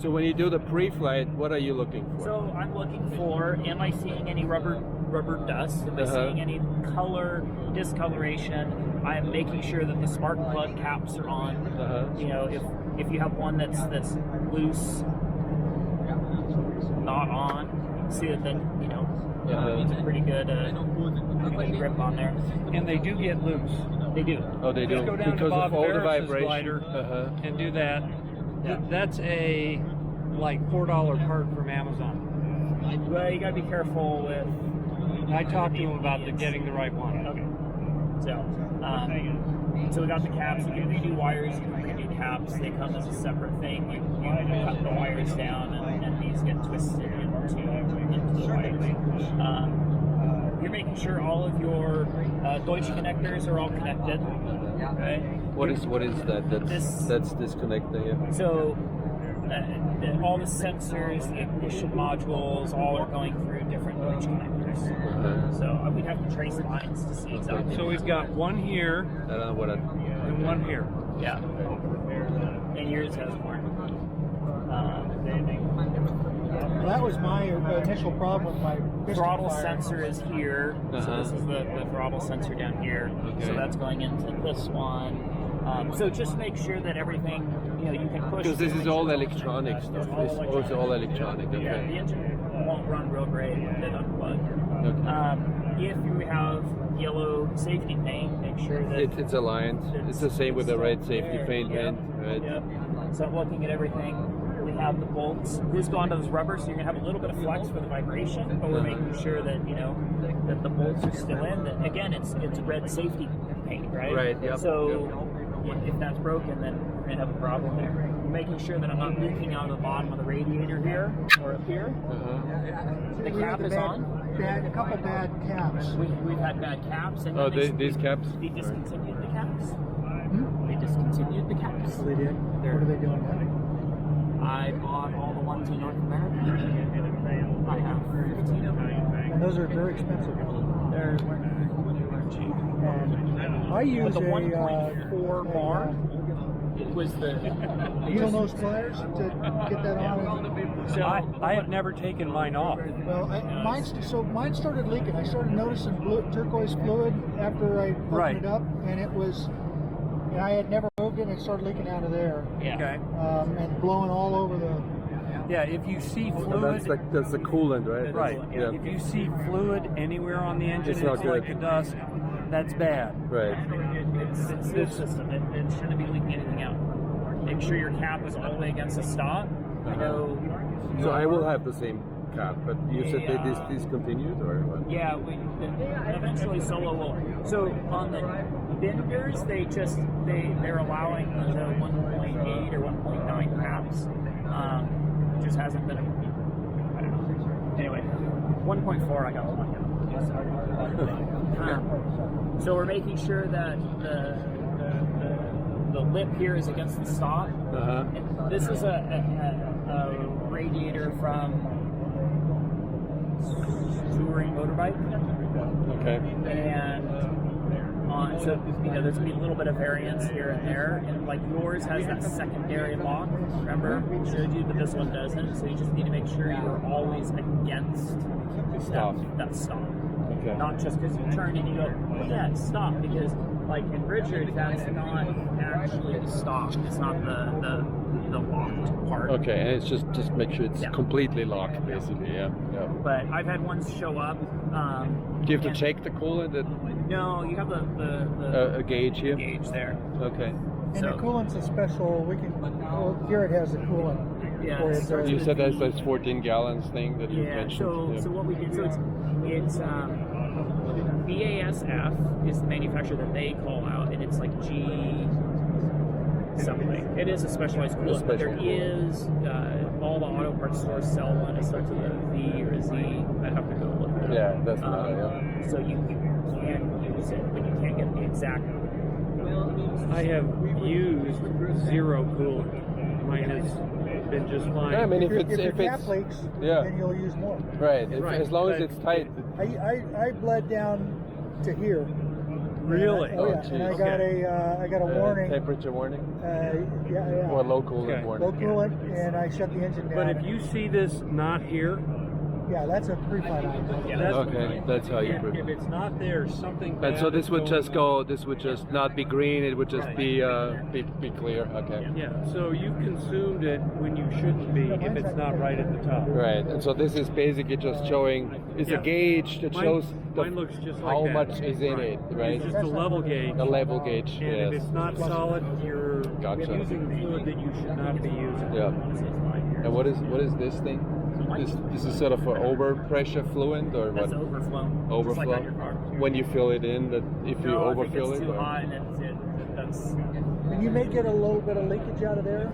So when you do the pre-flight, what are you looking for? So I'm looking for, am I seeing any rubber dust? Am I seeing any color discoloration? I'm making sure that the spark plug caps are on. You know, if you have one that's loose, not on, see that you know it's a pretty good grip on there. And they do get loose. They do. Oh, they do. Just go down Because to Bob of all the Ferris's vibration. glider and do that. Yeah. That's a like $4 part from Amazon. Well, you gotta be careful with. I talked to him about getting the right one. Okay. So we got the caps. You can redo wires. You can redo caps. They come as a separate thing. You cut the wires down, and these get twisted into the wires. You're making sure all of your Deutsch connectors are all connected. Right? What is that? That's disconnected here. So all the sensors, the ignition modules, all are going through different Deutsch connectors. So we'd have to trace lines to see exactly. So we've got one here I don't know what and one here. Yeah. And yours has more. Well, that was my initial problem with my piston Throttle fire. sensor is here. So this is the throttle sensor down here. So that's going into this one. So just make sure that everything, you can push. Because this is all electronic stuff. It's also all electronic. Okay. Yeah, the engine won't run real great with it unplugged. Okay. If you have yellow safety paint, make sure that It's aligned. It's the same with the red safety there. paint, Yep. right? Yep. So I'm looking at everything. We have the bolts. These go onto this rubber, so you're gonna have a little bit of flex for the vibration, but we're making sure that that the bolts are still in. That again, it's red safety paint, right? Right. Yep. So if that's broken, then we're gonna have a problem there. We're making sure that I'm not leaking out of the bottom of the radiator here or up here. The We cap had is on. a couple bad caps. We've had bad caps. And Oh, then these caps? They discontinued the caps. They discontinued the caps. They did. What are they doing now? I bought all the ones in North America. I have 15 of them. And those are very expensive. They're cheap. I use But the a 1.4 bar was the. needle nose pliers to get that on. So I have never taken mine off. Well, mine started leaking. I started noticing turquoise fluid after I opened it up, and it was. And I had never moved it, and it started leaking out of there, Yeah. Okay. and blowing all over the. Yeah, if you see So fluid, that's the coolant, right? right? Yeah. If you see fluid anywhere on the engine, It's not it's like good. a dust. That's bad. Right. It's the system. It shouldn't be leaking anything out. Make sure your cap is all the way against the stop. I know. So I will have the same cap, but you said they Yeah. discontinued or what? Yeah, eventually Solo will. So on the benders, they're allowing the 1.8 or 1.9 caps. Just hasn't been. I don't know. Anyway, 1.4 I got one. So we're making sure that the lip here is against the stop. And this is a radiator from touring motorbike. Okay. And so there's gonna be a little bit of variance here and there, and like yours has that secondary lock. Remember, I showed you, but this one doesn't. So you just need to make sure you're always against that stop. Okay. Not just because you turn and you go, oh yeah, stop, because like in Richard, that's not actually the stop. It's not the locked part. Okay, and it's just make sure it's Yeah. completely locked, basically. Yeah. But I've had ones show up. Do you have to check the coolant? No, you have the A gauge here. gauge there. Okay. And So- the coolant's a special. Here it has the coolant. Yeah, for it it. starts You with said the- that's this 14 gallons thing that you Yeah, mentioned. so what we did, so it's BASF is the manufacturer that they call out, and it's like G something. It is a specialized coolant, but there is all the auto parts stores sell one. It starts with a V or a Z. I have to go look at it. Yeah, that's not. Yeah. So you can use it, but you can't get the exact. I have used zero coolant. Mine has been just fine. Yeah, I mean, if your it's cap leaks, yeah. then you'll use more. right, Right, as long as but- it's tight. I bled down to here, Really? Oh, yeah. geez. And I got a warning. Temperature warning? Yeah. Or low coolant Okay. warning? Low coolant, and I shut the engine down. But if you see this not here, Yeah, that's a pre-flight item. that's Okay, that's how you if it's not there, something. And bad so this is would going just on. go, this would just not be green, it would just be clear, okay. Yeah, so you consumed it when you shouldn't be if it's not right at the top. Right, and so this is basically just showing, it's Yeah. a gauge that shows Mine looks just like how that. much is in it, right? It's just a level gauge. A level gauge, And if yes. it's not solid, you're Gotcha. using fluid that you should not be using. Yeah. And what is this thing? This is sort of an overpressure fluid or what? That's overflow. Just Overflow. like on your car. When you fill it in, that if you No, overfill if it's it. too or- hot, that's And you may get a little bit of leakage out of there,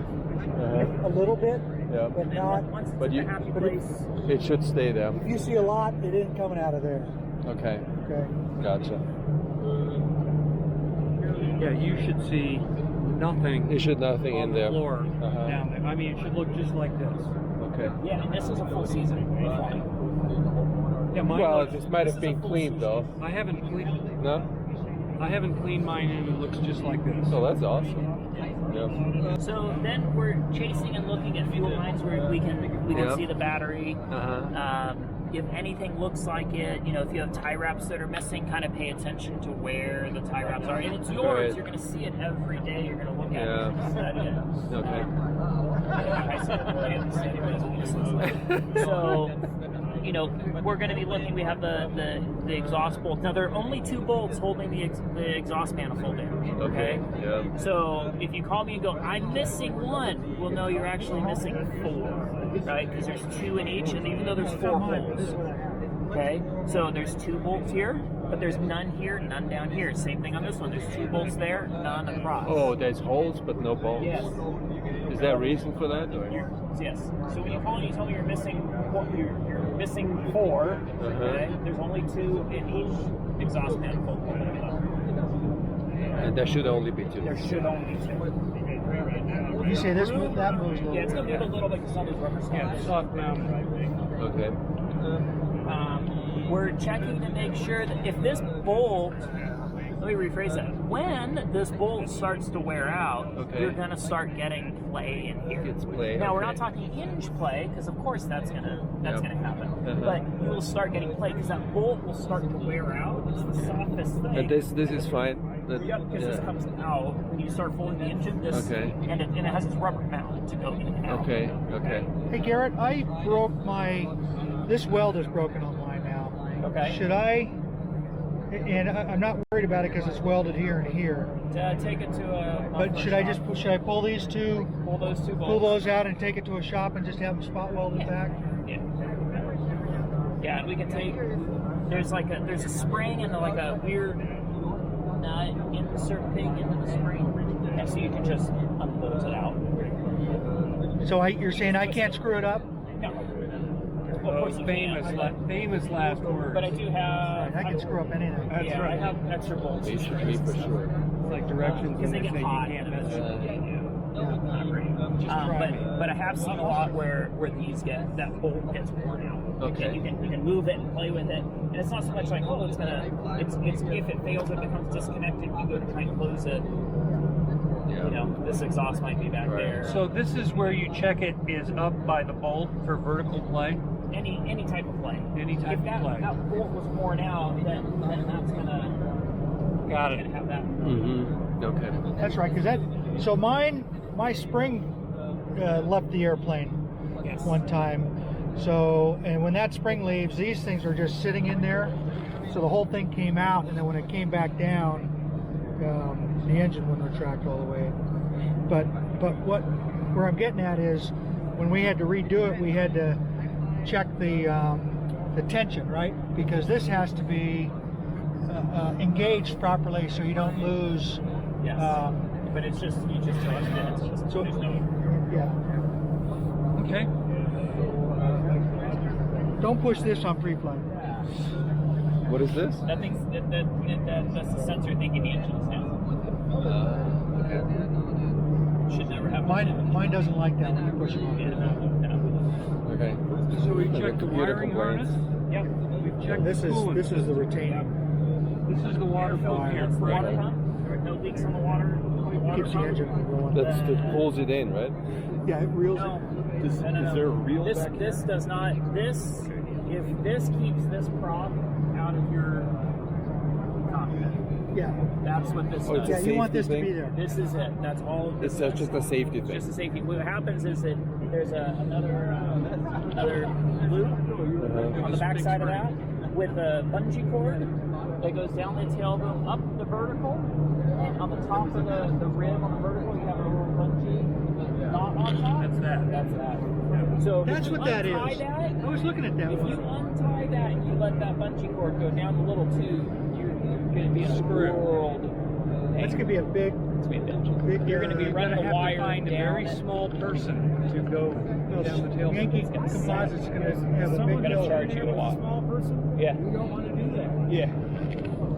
a little bit, Yeah. but not. once it's But in you- a happy but place. It should stay there. If you see a lot, it isn't coming out of there. Okay, Okay. gotcha. Yeah, you should see nothing It should nothing on in the there. floor Uh-huh. down there. I mean, it should look just like this. Okay. Yeah, and this is a full season flying. Yeah, mine Well, looks, this might have been cleaned though. I haven't cleaned. No? I haven't cleaned mine, and it looks just like this. Oh, that's awesome. Yeah. So then we're chasing and looking at fuel lines where we can Yep. see the battery. Uh-huh. If anything looks like it, you know, if you have tie wraps that are missing, kind of pay attention to where the tie wraps are. And it's yours. Right. You're going to see it every day. You're going to look at Yeah. it and study it. Okay. I see it every day and study what it looks like. So, you know, we're going to be looking. We have the exhaust bolt. Now, there are only 2 bolts holding the exhaust manifold in. Okay. Yeah. So if you call me and go, I'm missing 1, well, no, you're actually missing 4, right? Because there's 2 in each, and even though there's 4 holes, okay? So there's 2 bolts here, but there's none here, none down here. Same thing on this one. There's 2 bolts there, none across. Oh, there's holes but no bolts. Yes. Is there a reason for that? Or? Yes. So when you call and you tell me you're missing 4, okay? There's only 2 in each exhaust manifold. And there should only be 2. There should only be 2. You say this move, that moves a little Yeah, it's bit. gonna move a little bit because some of these rubber Yeah, stops. soft mount. Okay. We're checking to make sure that if this bolt, let me rephrase that. When this bolt starts to wear out, Okay. you're going to start getting play in here. Gets play, Now we're okay. not talking hinge play because of course that's gonna happen. Uh-huh. But you will start getting play because that bolt will start to wear out. It's the softest thing. And this is fine. That, Yep, because this comes out when you start pulling the engine. This Okay. and it has this rubber mount to go in and out. Okay. Okay. Hey Garrett, I broke this weld is broken on mine now. Okay. Should I? And I'm not worried about it because it's welded here and here. Take it to a. But should I pull these two, pull those 2 bolts? pull those out and take it to a shop and just have them spot welded back? Yeah. Yeah, and we can take. There's a spring and like a weird nut insert thing into the spring, and so you can just unbolt it out. So you're saying I can't screw it up? No. Well, of course you Famous last words. But I do have. I can screw up anything. That's yeah, right. I have extra bolts. It should be for sure. It's like directions Because and they they get say you hot. can't and mess it's- with it. But I have seen a lot where these that bolt gets worn out. Okay. You can move it and play with it, and it's not so much like it's if it fails, it becomes disconnected. You go to try and close it. Yeah. You know, this exhaust might be back Right. there. So this is where you check it is up by the bolt for vertical play. Any type of play. Any type if of play. If that bolt was worn out, then that's gonna Got it. have that. Mm-hmm. Okay. That's right, because so my spring left the airplane Yes. one time. So, and when that spring leaves, these things are just sitting in there. So the whole thing came out, and then when it came back down, the engine wouldn't retract all the way. But where I'm getting at is when we had to redo it, we had to check the tension, right? Because this has to be engaged properly so you don't lose. Yes. But you just adjust it until So there's no. yeah, Okay. don't push this on pre-flight. What is this? That's the sensor thinking the engine is down. Okay. Should never happen. Mine doesn't like that when you push it on. Yeah, no. Okay. So we Like a checked the computer wiring complains. harness. Yep. We've checked This the coolant is the system. retaining. This is the water pump here, That's the water correct? pump. There are no leaks on the water. Keeps the engine from going. That pulls it in, right? Yeah, it reels No. it. Is there a reel This back this does not. This if this keeps this prop out of your cockpit. Yeah. That's what this Oh, it's does. a Yeah, you want safety this to thing? be there. This is it. That's all. This It's does. just a safety thing. Just a safety. What happens is that there's another loop on the back side of that with a bungee cord that goes down the tail boom up the vertical, and on the top of the rib on the vertical you have a little bungee knot on top. That's that. That's that. So if That's you what that untie is. that, I was looking at that if one. you untie that and you let that bungee cord go down the little tube, you're going to be in a Screw. world. That's gonna be a big. It's gonna be a bitch. Big, You're going to be you're running Gonna a have wire to find a down very it. small person to go down the tail. Yankee Composites gonna have a big gonna building. charge you a lot. small person? Yeah. We don't want to do that. Yeah.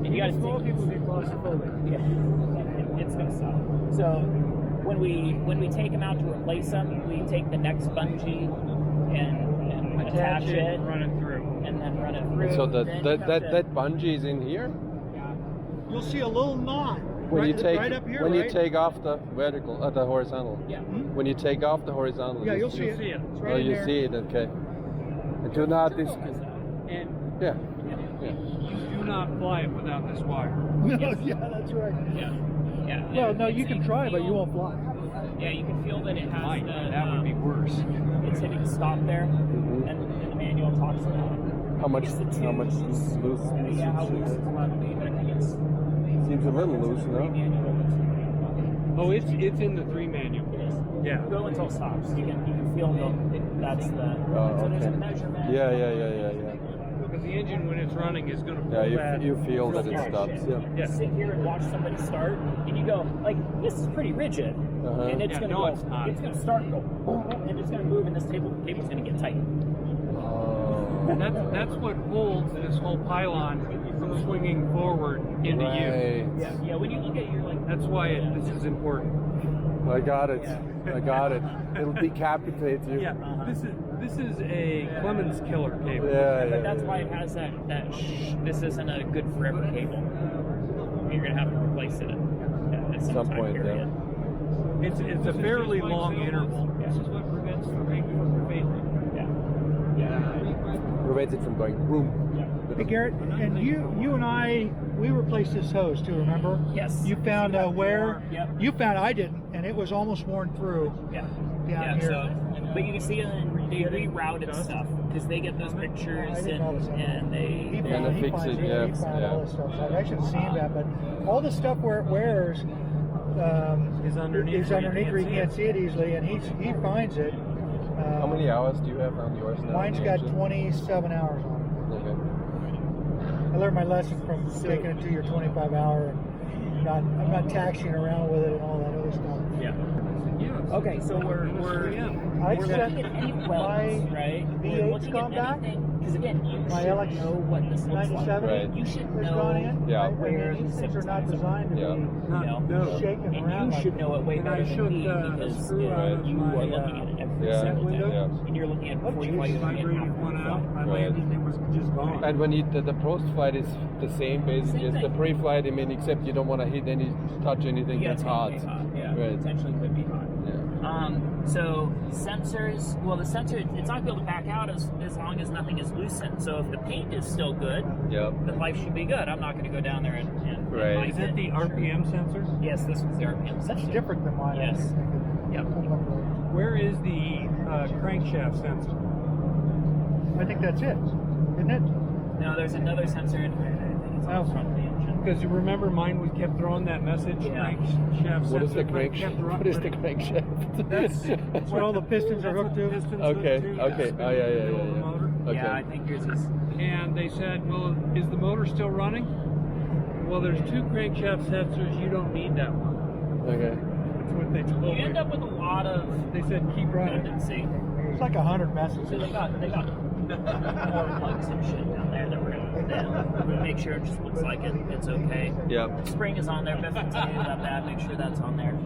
And you got to Small people get claustrophobic. Yeah, it's gonna suck. So when we take them out to replace them, we take the next bungee and attach it, and run it through. and then run it through. So Then you have to- that bungee is in here. You'll see a little knot When you take right up here. when right? you take off the vertical, the horizontal. Yeah. When you take off the horizontal. Yeah, you you'll see- see it. see it. It's right Oh, in you there. see it. Okay. And do not this. And Yeah. you do not fly it without this wire. No, Yes. yeah, that's right. Yeah. Yeah. Well, And no, it's- you can try, but you won't fly. Yeah, you can feel that it has Might. the. That would be worse. It's hitting stop there, Mhm. and the manual talks about How much? it's the How much tubes. loose? Yeah, how loose it's allowed to be, but I think it's. Seems a little loose, Three no? manual. Oh, it's in the 3 manual. It is. Yeah. Go until it stops. You can feel that's the. Oh, so there's a okay. measurement. Yeah. Because the engine, when it's running, is going to pull Yeah, that. you feel that it Yeah, stops. shit. Yeah. Yeah. Sit here and watch somebody start, and you go like, "This is pretty rigid," Uh-huh. and it's Yeah, gonna no, go. it's not. It's gonna start and go, and it's gonna move, and this cable's gonna get tight. Oh. That's what holds this whole pylon from swinging forward into you. Right. Yeah. When you look at your like. That's why this is important. I got it. I got it. It'll decapitate you. Yeah, this is a Clemens killer cable. But that's why it has that. This isn't a good forever cable. You're gonna have to replace it at some Some time point, period. It's a fairly long interval. This is what prevents the rig from failing. Yeah. Prevents it from going boom. Hey Garrett, and you and I, we replaced this hose too. Remember? Yes. You found where? Yep. You found I didn't, and it was almost worn through. Yeah. Down here. So, but you can see they rerouted stuff because they get those pictures I didn't notice that. and they. He they- found, And he fix finds it, it, yeah, he found yeah. all this stuff. So I should have seen that, but all the stuff where it wears Is underneath is where you underneath can't where you see can't it. see it easily, and he finds it. How many hours do you have on yours now? Mine's got 27 hours on Okay. it. I learned my lesson from taking it to your 25 hour and I'm not taxiing around with it and all that other stuff. Yeah. Yeah. Okay, so we're I'd set looking at any my welds, right? We're V8's looking gone at back. anything because again, you My should LX know what this looks like. 97 Right. You should has know gone in. Yeah. I mean, where these the things are not zip ties designed to Yeah. be No. shaking and around. you should like know it way And better I than shook me the because screw out of you my, are looking at it every Yeah. single day, window. and you're looking at it before you fly. You're looking at Vibrated half one the out. I flight. landed and it was just gone. And when the Preflight is the same basically Same as the thing. Preflight, I mean, except you don't want to touch anything Yeah, that's it's gonna hot. be hot. Yeah, Right. potentially could be hot. Yeah. So sensors, well, the sensor, it's not going to be able to back out as long as nothing is loosened. So if the paint is still good, Yep. then life should be good. I'm not going to go down there and Right. bite Is that it. the RPM sensor? Yes, this was the RPM That's sensor. different than mine. Yes. Yep. Where is the crankshaft sensor? I think that's it, isn't it? No, there's another sensor in here. I think it's on the front of the engine. Because you remember mine, we kept throwing that message, Yeah. crankshaft sensor. What is the but it kept crankshaft? What is the crankshaft? That's where all the pistons are that's what hooked the to? pistons Okay, hook to, okay. spin Oh, yeah, in the yeah, middle of yeah, the yeah. motor. Okay. Yeah, I think yours is. And they said, well, is the motor still running? Well, there's 2 crankshaft sensors. You don't need that one. Okay. That's what they told You me. end up with a lot of They said, keep running. redundancy. It's like 100 messages. So they got more plugs and shit down there that we're gonna put in. We'll make sure it just looks like it's okay. Yep. Spring is on there, Ventus got that. Make sure that's on there.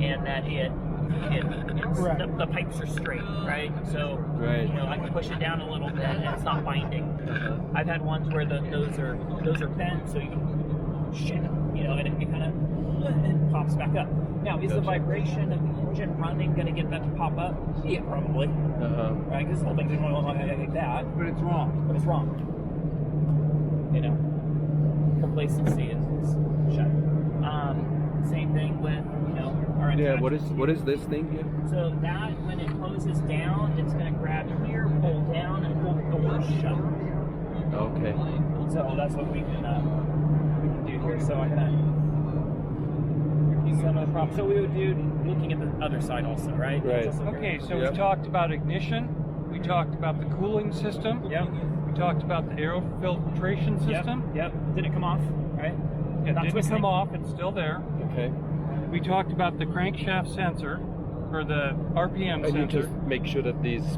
And that it the pipes are straight, right? So Right. you know, I can push it down a little bit and it's not binding. I've had ones where those are bent, so you can shit, you know, and it kind of pops back up. Now, is the vibration of the engine running going to get that to pop up? Yeah, probably. Right, because the whole thing's going like that. But it's wrong. But it's wrong. You know, complacency is shut. Same thing with, you know, our Yeah. attachments. What is this thing here? So that, when it closes down, it's going to grab here, pull down, and pull the door shut. Okay. So that's what we can do here. So I'm gonna some of the props. So we would do looking at the other side also, right? Right. Just look Okay, here. so Yep. we talked about ignition. We talked about the cooling system. Yep. We talked about the air filtration system. Yep. Didn't come off, right? It Not didn't twisting. come off. It's still there. Okay. We talked about the crankshaft sensor, or the RPM And you sensor. just make sure that these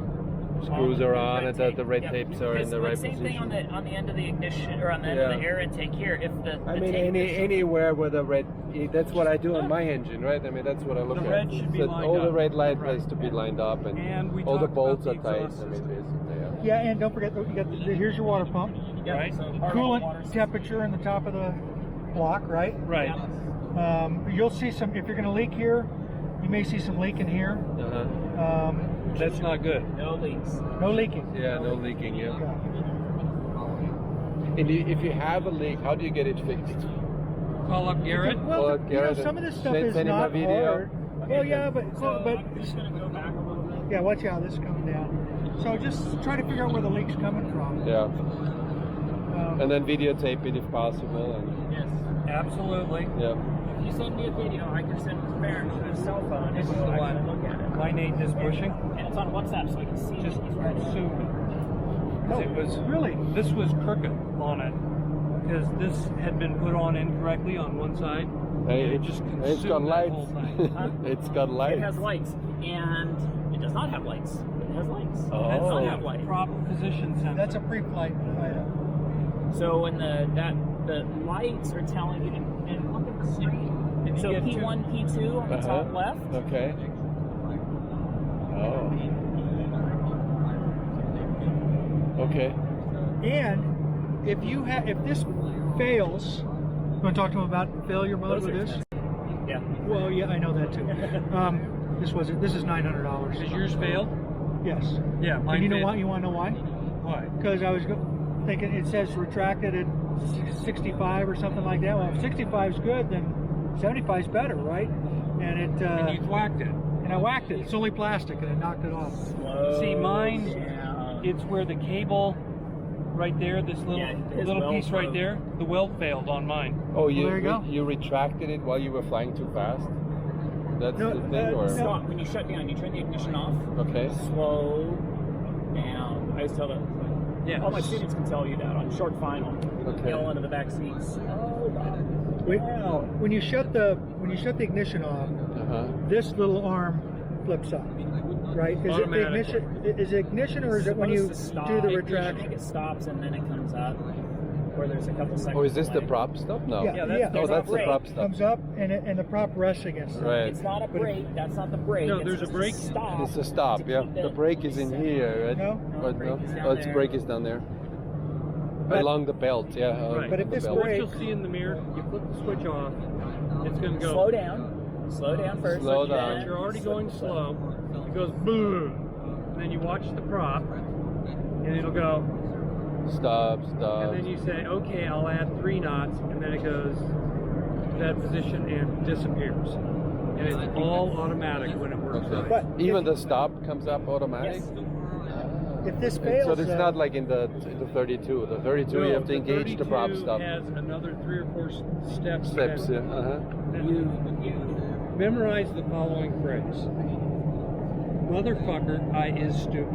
screws are on and that the red tapes are in the right Same thing on position. the end of the ignition, or on the end of the air intake here. If the I the mean, tank is- anywhere where the red, that's what I do on my engine, right? I mean, that's what I look The at. red should be That lined all the up. red light Right. has to be lined up, And we all the talked bolts are about the tight. I exhaust mean, system. basically, Yeah, and don't forget, you got here's your water pump. yeah, right? so our water Coolant system. temperature in the top of the block, right? Right. You'll see some, if you're going to leak here, you may see some leak in here. Uh-huh. That's not good. No leaks. No leaking. Yeah, no leaking, yeah. Yeah. And if you have a leak, how do you get it fixed? Call up Garrett. Well, Well, you know, Garrett, some of this stuff send is him a not video. hard. Well, yeah, but So I'm just gonna go back a little bit. yeah, watch out, this is coming down. So just try to figure out where the leak's coming from. Yeah. Um, And then videotape it if possible. And, Yes. Absolutely. yeah. If you send me a video, I can send it to Baron to his cell phone, and so I can look at it. Line 8 is pushing. And it's on WhatsApp, so I can see Just it. He's right. assume it. It was really? This was crooked on it because this had been put on incorrectly on one side. Hey, and it it's, just it's consumed got that lights. whole thing. Huh? It's got lights. It has lights, and it does not have lights. It has lights. Oh. It does not That's have a lights. prop position sensor. That's a pre-flight item. So when the lights are telling you, and look at the screen. And you So get P1, P2 on the top Uh-huh. left. Okay. Oh. Okay. And if this fails, you want to talk to them about failure mode with this? Yeah. Well, yeah, I know that too. This is $900. Does yours fail? Yes. Yeah, mine And you know failed. why? You want to know why? Why? Because I was thinking it says retracted at 65 or something like that. Well, if 65 is good, then 75 is better, right? And And you whacked it. and I whacked it. It's only plastic, and it knocked it off. See, mine, down. it's where the cable right there, this little Yeah, his little weld piece right broke. there, the weld failed on mine. Oh, you there you go. you retracted it while you were flying too fast? That's No, the thing, or Stop. When you shut down, you turn the ignition off. okay? Slow down. I always tell them. Yeah. All my students can tell you that on short final. Okay. Yell into the back seats. Slow down. When you shut the ignition off, Uh-huh. this little arm flips up, right? Is it the ignition? Is it ignition, or is it when you Supposed to stop. do the I retraction? think it stops and then it comes up. Where there's a couple seconds. Oh, is this the delay. prop stop? No. Yeah, that's- yeah. Oh, that's the brake. prop stop. Comes up and the prop rests against it. Right. It's not a brake. That's not the brake. No, It's there's a just brake. Stop. It's a stop, to yeah. keep The it brake is in set. No? here, right? No, But brake is down oh, its there. brake is down there. But- Along the belt, yeah. Right. But if on the this belt. What brake- you'll see in the mirror, you flip the switch off, it's going to go. Slow down. Slow down first. Slow then down. But you're already slip going the slow. It goes boom. And then you watch the prop, and it'll go. Stop, And stop. then you say, okay, I'll add 3 knots, and then it goes to that position and disappears. And it's all automatic when it works Okay. right. But Even the stop comes up automatic? Yes. if this fails, So it's not like in the 32. The 32 you have to the engage the prop 32 stop. has another 3 or 4 steps. Steps, yeah. Uh-huh. Then you memorize the following phrase. Motherfucker, I is stupid.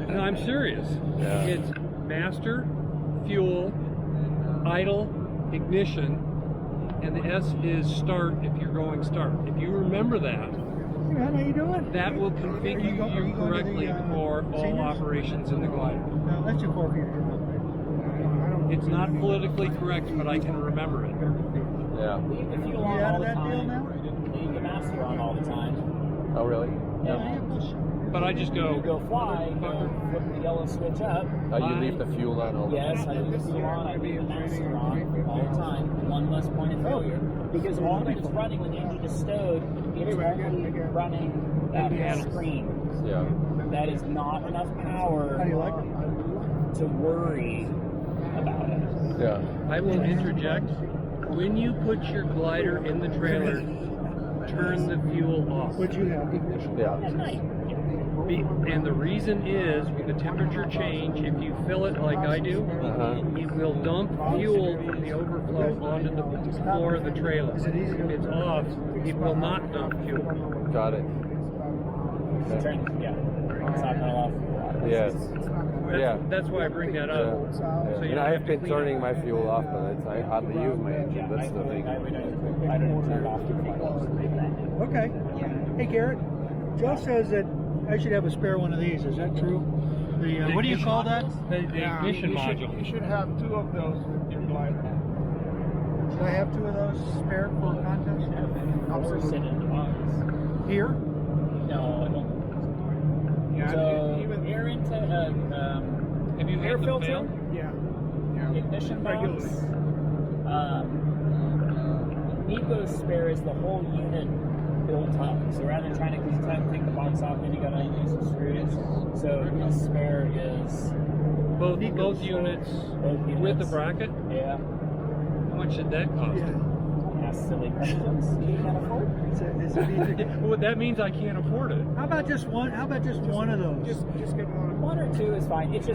No, I'm serious. Yeah. It's master, fuel, idle, ignition, and the S is start if you're going start. If you remember that, Hey man, how you doing? that will Are you configure going to you correctly the, for all seniors? operations in the glider. No, that's too far for you to do. I don't. It's not politically correct, but I can remember it. Yeah. Leave the fuel You on out all of the that deal time. now? Leave the master on all the time. Oh, really? Yeah. But I just You go, go fly, you go flip the yellow switch up. You leave the fuel on all the Yes, time. I leave the fuel on, I leave the mast on all the time. One less point of failure. Because all of it's running when the engine is stowed, it's only running that screen. Yeah. That is not enough power How do you like it? to worry about it. Yeah. I will interject. When you put your glider in the trailer, turn the fuel off. What'd you have? Yeah. At night. And the reason is, with the temperature change, if you fill it like I do, it will dump fuel from the overflow onto the floor of the trailer. If it's off, it will not dump fuel. Got it. Turn, yeah. It's not going off. Yes. That's why I bring that up. Yeah. So you And don't I have have to been clean turning it. my fuel off, but I hardly use my engine. That's the thing. I don't turn it off to Okay. Hey, Garrett. Joe says that I should have a spare one of these. Is that true? The what do you call that? The ignition module. You should have 2 of those with your glider. Should I have 2 of those spare for a contest? Or sit in the box. Here? No, I don't. Yeah, So, even air into Have you air had them filter, fail? yeah. ignition box. Regularly. Need those spares, the whole unit built up. So rather than trying to take the box off, then you gotta use the screws. So this spare is Both units with the bracket? yeah. How much did that cost? Ask silly questions you can't afford. Is it easy? Well, that means I can't afford it. How about just one? How about just one of those? Just get one. One or two is fine. It's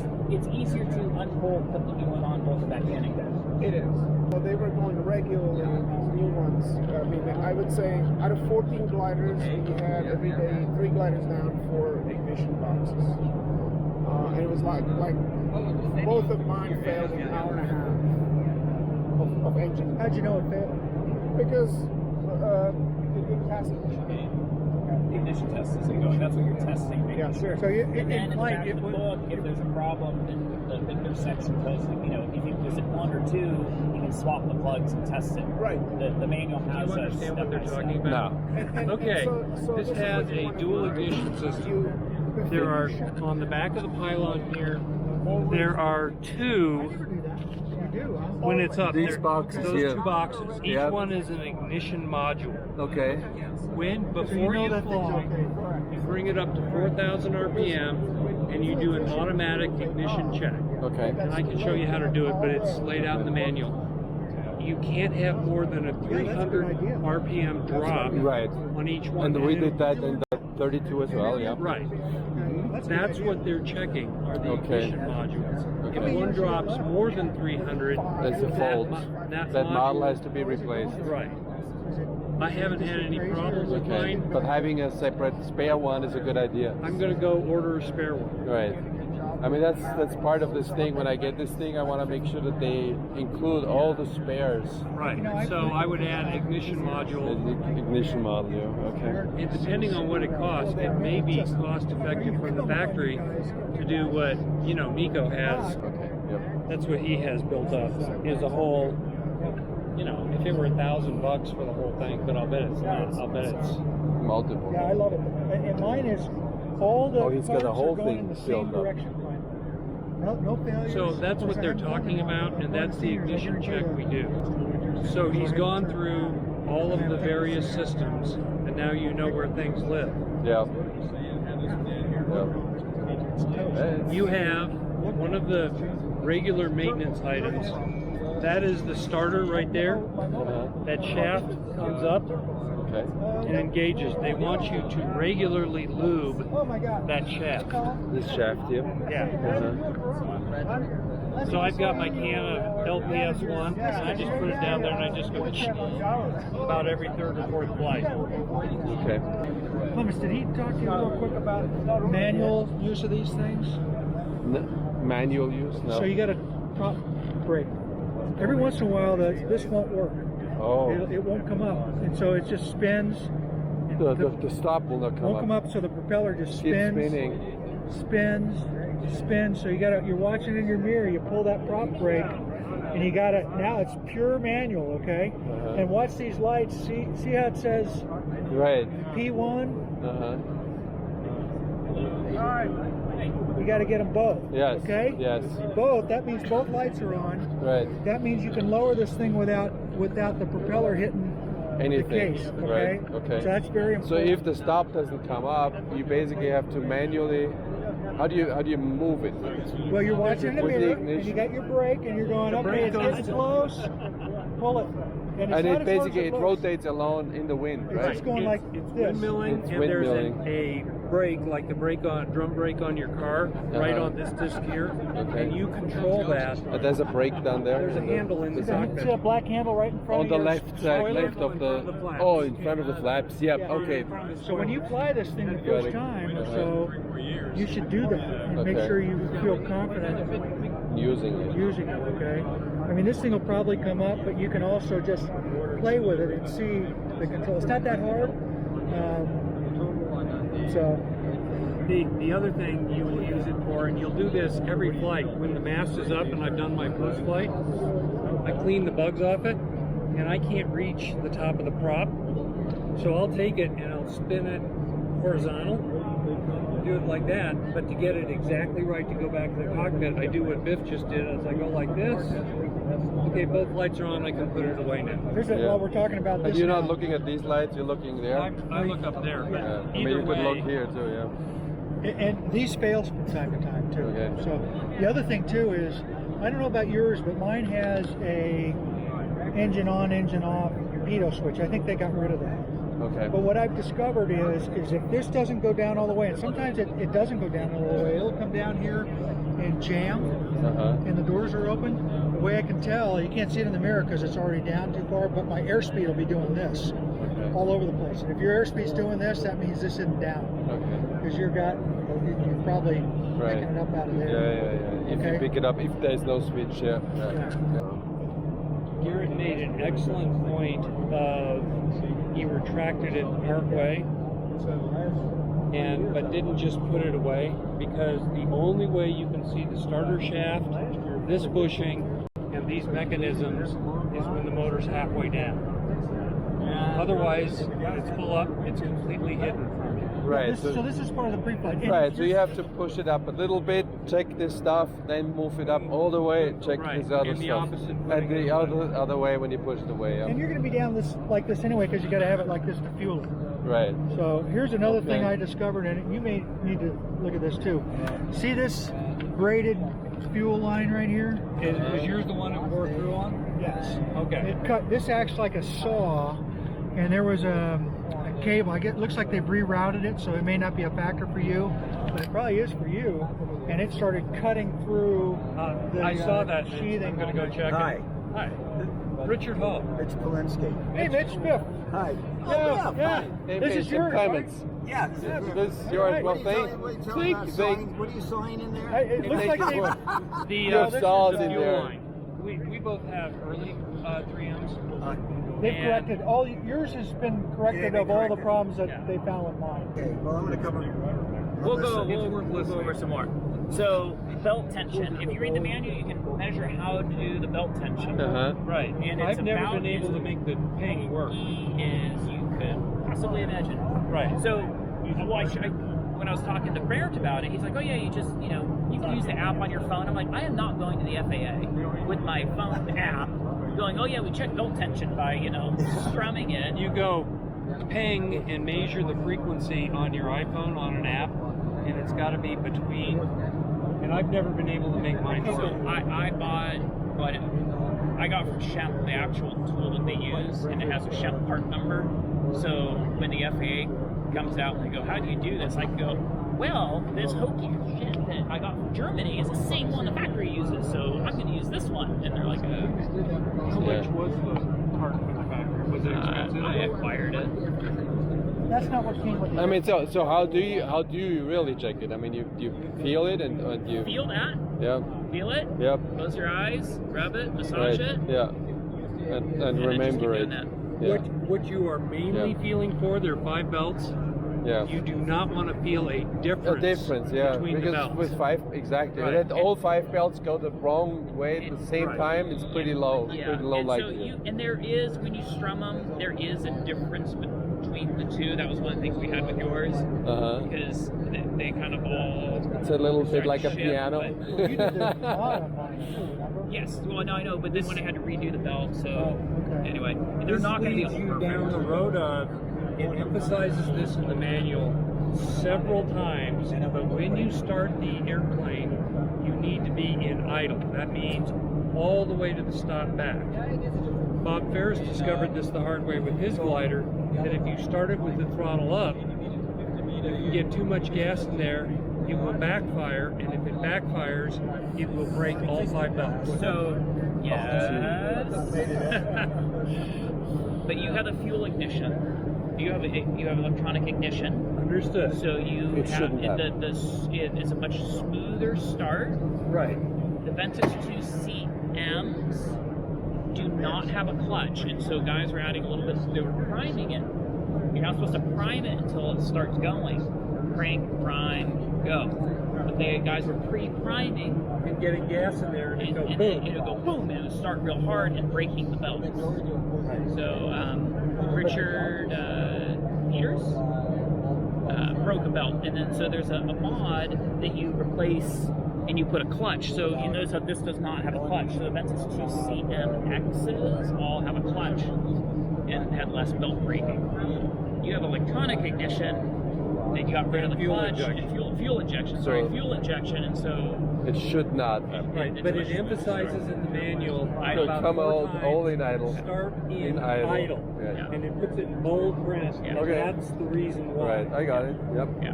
easier to unbolt, put the new one on, bolt it back in and go. It is. Well, they were going regularly, these new ones. I mean, I would say out of 14 gliders, we had every day 3 gliders down for ignition boxes. And it was like both of mine failed in an hour and a half of engine. How'd you know it failed? Because it didn't pass ignition. The ignition test isn't going. That's what you're testing. Yeah, sure. So And then in in the flight, back it of the would. book, if there's a problem in the Ventus section, tells you, if it was at 1 or 2, you can swap the plugs and test it. Right. The manual Do has you understand what they're talking No. about? Okay, this has a dual ignition system. There are, on the back of the pylon here, there are 2, when it's up, These boxes those here. 2 boxes. Each Yep. one is an ignition module. Okay. Before you fly, you bring it up to 4,000 RPM and you do an automatic ignition check. Okay. And I can show you how to do it, but it's laid out in the manual. You can't have more than a 300 RPM drop Right. on each one. And we did that in the 32 as well, yeah. Right. That's what they're checking, are the Okay. ignition modules. Okay. If one drops more than 300, That's a fault. That model has to be replaced. Right. I haven't had any problems with Okay. mine. But having a separate spare one is a good idea. I'm going to go order a spare one. Right. I mean, that's part of this thing. When I get this thing, I want to make sure that they include all the spares. Right. So I would add ignition module. The ignition module, okay. And depending on what it costs, it may be cost effective from the factory to do what, Nico has. Okay, yep. That's what he has built up, is a whole, if it were $1,000 for the whole thing, but I'll bet it's not. I'll bet it's Multiple. Yeah, I love it. And mine is all the Oh, he's got parts a whole are going thing in the same filled up. direction. No failures. So that's what they're talking about, and that's the ignition check we do. So he's gone through all of the various systems, and now you know where things live. Yeah. You have one of the regular maintenance items. That is the starter right there. That shaft comes up Okay. and engages. They want you to regularly lube Oh my God. that shaft. This shaft here. Yeah. So I've got my can of LPS1, and I just put it down there, and I just go about every 3rd or 4th flight. Okay. Clemens, did he talk to you real quick about manual use of these things? Manual use? No. So you got a prop brake. Every once in a while, this won't work. Oh. It won't come up, and so it just spins. The stop will not come Won't up. come up, so the propeller just Keeps spins, spinning. spins. So you're watching in your mirror. You pull that prop brake, and you got it. Now it's pure manual, okay? And watch these lights. See how it says Right. P1? Uh-huh. You got to get them both. Yes. Okay. Yes. Both. That means both lights are on. Right. That means you can lower this thing without the propeller hitting Anything. the case. Okay. Right. Okay. So that's very So important. if the stop doesn't come up, you basically have to manually. How do you move it? Well, you're watching in the With the mirror, and ignition. you got your brake, and you're going, okay, it's getting close. Pull it. And, it's And not it as low as basically it looks. rotates alone in the wind, It's right? just going like It's this. windmilling, It's and there's windmilling. a brake, like the brake on drum brake on your car, right on this disc here, Okay. and you control that. There's a brake down there. There's a handle in the See that cockpit. black handle right in front On of the your left side, spoiler? left of In front of the the. flaps. Oh, in front of the flaps. Yep. Yeah. Okay. So when you fly this thing the Got first it. time, Uh-huh. so you should do that and make Okay. sure you feel confident Using it. using it, okay? I mean, this thing will probably come up, but you can also just play with it and see the control. It's not that hard. So, The other thing you will use it for, and you'll do this every flight, when the mast is up and I've done my first flight, I clean the bugs off it, and I can't reach the top of the prop. So I'll take it and I'll spin it horizontal, do it like that, but to get it exactly right to go back to the cockpit, I do what Biff just did. As I go like this, okay, both lights are on, I can put it away now. here's it Yeah. while we're talking about this. And you're not now. looking at these lights. You're looking there. I look up there, but Yeah. I mean, either you could look way, here too. Yeah. And these fails from time to time too. Okay. So the other thing too is, I don't know about yours, but mine has a engine on, engine off pitot switch. I think they got rid of that. Okay. But what I've discovered is if this doesn't go down all the way, and sometimes it doesn't go down all the way, it'll come down here and jam, Uh-huh. and the doors are open. The way I can tell, you can't see it in the mirror because it's already down too far, but my airspeed will be doing this all over the place. And if your airspeed's doing this, that means this isn't down. Okay. Because you're probably Right. picking it up out of there. Yeah. If Okay. you pick it up, if there's no switch, yeah. Garrett made an excellent point of he retracted it partway, but didn't just put it away, because the only way you can see the starter shaft, this bushing, and these mechanisms is when the motor's halfway down. Otherwise, when it's full up, it's completely hidden from you. Right. So this is part of the pre-flight. And Right, so you have to push it up a little bit, check this stuff, then move it up all the way, check Right, this other and the stuff. opposite And putting the it other way when you push it away. Yeah. And you're going to be down this like this anyway because you got to have it like this to fuel it. Right. So here's another thing Okay. I discovered, and you may need to look at this too. See this braided fuel line right here? Was yours the one that wore through on? Yes. Okay. It cut. This acts like a saw, and there was a cable. It looks like they've rerouted it, so it may not be a factor for you, but it probably is for you. And it started cutting through. I saw that sheathing. I'm going to go check Hi. it. Hi. Richard Hall. Mitch Polinsky. Hey, Mitch Smith. Hi. Yeah. Hey, This Mitch, is yours. Clements. Yeah. This is yours. Right. Well, What are you sawing thank. what are you sawing in there? It looks like they. The You have this is saws the in fuel there. line. We both have early 3Ms. They've And- corrected all. Yours has been corrected Yeah, of all the corrected. problems that Yeah. they found with mine. Okay, well, I'm going to cover. We'll go worth over some more. So belt tension. If you read the manual, you can measure how to do the belt tension. Uh-huh. Right. And it's I've never about been able as to make the ping work. as you could possibly imagine. Right. So, when I was talking to Barrett about it, he's like, "Oh yeah, you can use the app on your phone." I'm like, "I am not going to the FAA with my phone app, going, oh yeah, we check belt tension by strumming it." You go ping and measure the frequency on your iPhone on an app, and it's got to be between. And I've never been able to make mine So work. I bought what I got from Shemp, the actual tool that they use, and it has a Shemp part number. So when the FAA comes out and they go, "How do you do this?" I can go, "Well, this hokey shit that I got from Germany is the same one the factory uses, so I'm going to use this one." And they're like, How much was the part for the factory? Was it expensive? I acquired it. That's not what came with it. I mean, so how do you really check it? I mean, you feel it and you. Feel that? Yeah. Feel it? Yep. Close your eyes, rub it, Right. massage it. Yeah. And And then just remember keep it. doing that. Yeah. What you are mainly Yeah. feeling for, there are 5 belts. Yeah. you do not want to feel a difference. A difference, yeah. Between the Because belts. with 5, exactly. Right. And all 5 belts go the wrong way at the same Right. time. It's pretty low. Yeah, Pretty low and so likelihood. and there is, when you strum them, there is a difference between the two. That was one of the things we had with yours, because they kind of all. It's a little bit start like to a shift, piano. but- You did this a lot on mine too, remember? Yes, well, no, I know, but then when I had to redo the belt, so Oh, okay. anyway, they're not going to be leads all you perfect. down the road of, it emphasizes this in the manual several times, but when you start the airplane, you need to be in idle. That means all the way to the stop back. Bob Ferris discovered this the hard way with his glider, that if you start it with the throttle up, if you get too much gas in there, it will backfire, and if it backfires, it will break all 5 belts. So, yes. But you have a fuel ignition. You have electronic ignition. Understood. So you It have shouldn't have. it's a much smoother start. Right. The Ventus 2 CMs do not have a clutch, and so guys were adding a little bit. They were priming it. You're not supposed to prime it until it starts going. Crank, prime, go. But the guys were pre-priming, And getting gas in there, and it and, goes and boom. then it'll go boom, and it'll start real hard and breaking the belts. So Richard Peters broke a belt, and then so there's a mod that you replace and you put a clutch. So you notice how this does not have a clutch. So the Ventus 2 CMXs all have a clutch and had less belt breaking. You have electronic ignition, then you got rid of the Fuel clutch injection. and fuel injection. So- Sorry, fuel injection, and so It should not have. Right, but it emphasizes in the manual Idle. about Come 4 all times, in idle. Start in In idle. idle. Yeah. And it puts it in bold print. Yeah. And Okay. that's the reason why. Right, I got it. Yep. yeah.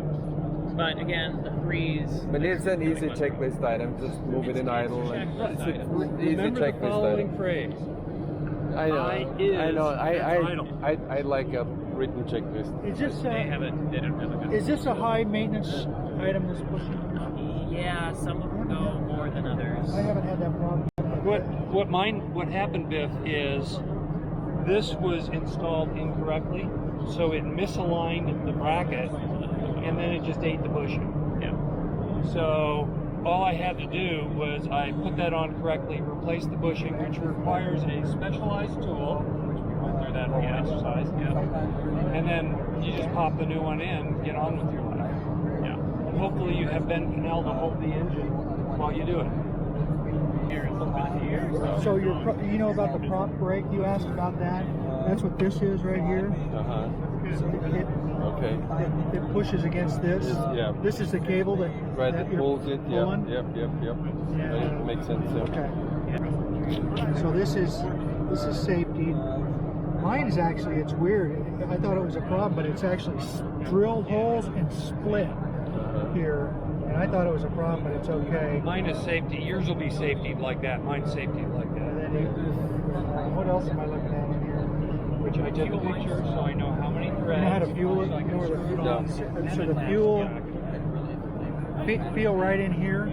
But again, the threes. But it's an easy checklist item. Just move it in idle. And it's an easy Remember the checklist following item. phrase. I know. I is, I know. that's idle. I like a written checklist. Is this They have it. They don't have a good. is this a high maintenance item? This bushing? Yeah, some of them go more than others. I haven't had that problem. What happened, Biff, is this was installed incorrectly, so it misaligned the bracket, and then it just ate the bushing. Yeah. So all I had to do was I put that on correctly, replace the bushing, which requires a specialized tool, which we went through that whole exercise. Yeah. And then you just pop the new one in, get on with your life. Yeah. And hopefully you have Ben Pinnell to hold the engine while you do it. So you know about the prop brake? You asked about that. That's what this is right here. Uh-huh. It, Okay. it pushes against this. Yeah. This is the cable that Right, that it you're pulls it. Yeah. pulling. Yep. That makes sense. Yeah. Okay. So this is safety. Mine is actually, it's weird. I thought it was a problem, but it's actually drilled holes and split here. And I thought it was a problem, but it's okay. Mine is safety. Yours will be safety like that. Mine's safety like And that. then what else am I looking at in here? Which I took a picture so I know how many You threads. know how to fuel it? You know where the fuel Yeah. is? So the fuel, feel right in here.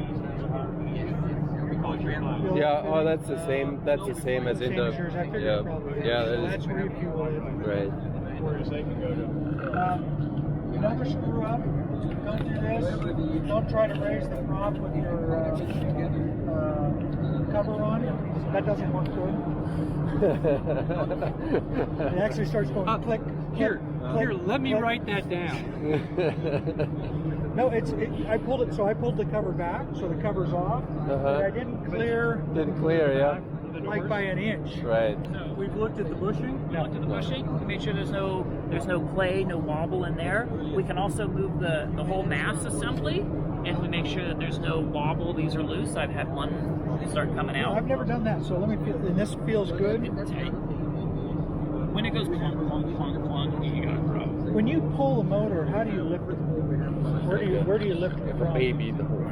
Feel- Yeah. Oh, that's the same. That's the same as in Same the. as yours. I figured Yeah. it probably is. Yeah. So That that's is where you fuel it. right. Never screw up. Don't do this. Don't try to raise the prop with your cover on. That doesn't work good. It actually starts going click. Here, click, let me click. write that down. No, I pulled it. So I pulled the cover back, so the cover's off. But I didn't clear Didn't clear. Yeah. like by an inch. Right. So We've looked at the bushing. we looked at the bushing to make sure there's no clay, no wobble in there. We can also move the whole mast assembly, and we make sure that there's no wobble. These are loose. I've had one start coming out. I've never done that, so let me feel. And this feels good. When it goes clunk, clunk, clunk, clunk, you got a problem. When you pull the motor, how do you lift it? Where do you lift it from? Baby, the whole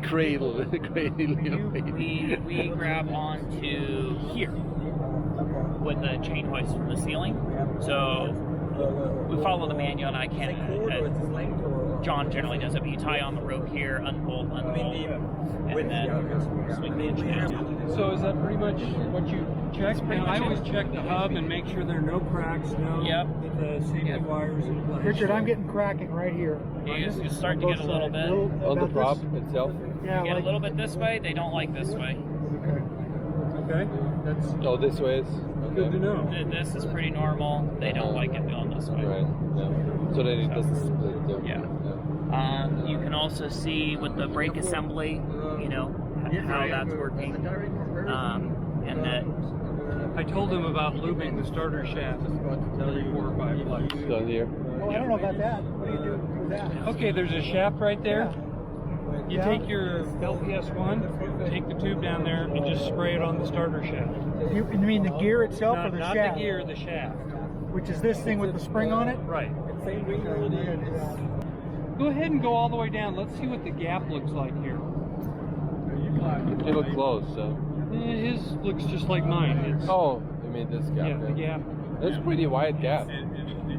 cradle, cradle your baby. We grab onto here with the chain hoist from the ceiling. So we follow the manual, and I can't. John generally does it, but you tie on the rope here, unbolt, and then swing the engine out. So is that pretty much what you check? I always check the hub and make sure there are no cracks, that the safety wires in place. Richard, I'm getting cracking right here. You start to get a little bit. On the prop itself? Yeah, You get a little bit this way, they don't like this way. Okay, that's Oh, this way is? good to know. This is pretty normal, they don't like it going this way. Right, yeah. So then it doesn't split. Yeah. You can also see with the brake assembly, how that's working. And that I told him about lubing the starter shaft every 4 or 5 flights. Down here. Oh, I don't know about that. What do you do with that? Okay, there's a shaft right there. You Yeah. take your LPS1, take the tube down there, and just spray it on the starter shaft. You mean the gear itself or the Not shaft? the gear, the shaft. Which is this thing with the spring on it? Right. Go ahead and go all the way down. Let's see what the gap looks like here. You look close, so. His looks just like mine. It's, Oh, you mean this gap? yeah, the gap. That's a pretty wide gap.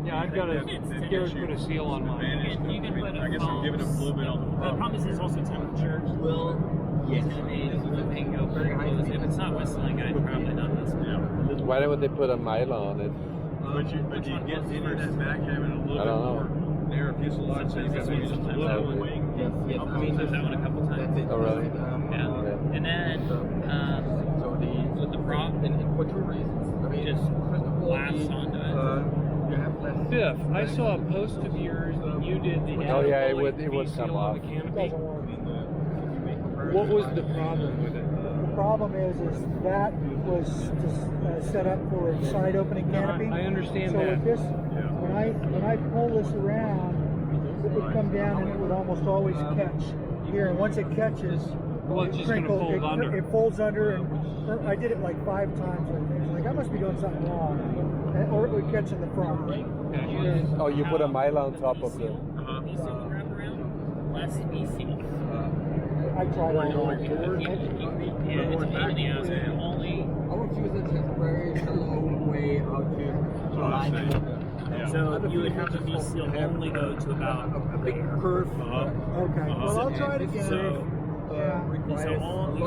Yeah, I've got a. Garrett's put a seal on mine. you can put I guess I'm giving him a little bit on the problem is there's also temperature. Yes. If it's not whistling, I'd probably not listen. Why don't they put a mile on it? But you get into that back having a little I bit don't more know. narrow fuselage, so you got maybe just a little bit of wing. I mean, there's that one a couple times. Oh, really? Yeah. And then with the prop, just blast onto it. Biff, I saw a post of yours that you did. The Oh, yeah, it would face come seal on off. the canopy. What was the problem with it? The problem is that was just, set up for a side opening canopy. I understand so that. with this, when I pull this around, it would come down and it would almost always catch here. And once it catches, Well, it's just gonna crinkles- fold under. It folds under, and I did it like 5 times. And I was like, I must be doing something wrong, or it would catch in the front. And Oh, you put a mile on top of the. V-seal wrap around, less V-seal. I tried it all. It's a pain in the ass. Only Our fuselage has a very long way out to line it. so you would have the V-seal only go to about A big curve. Okay. Well, I'll try it again. So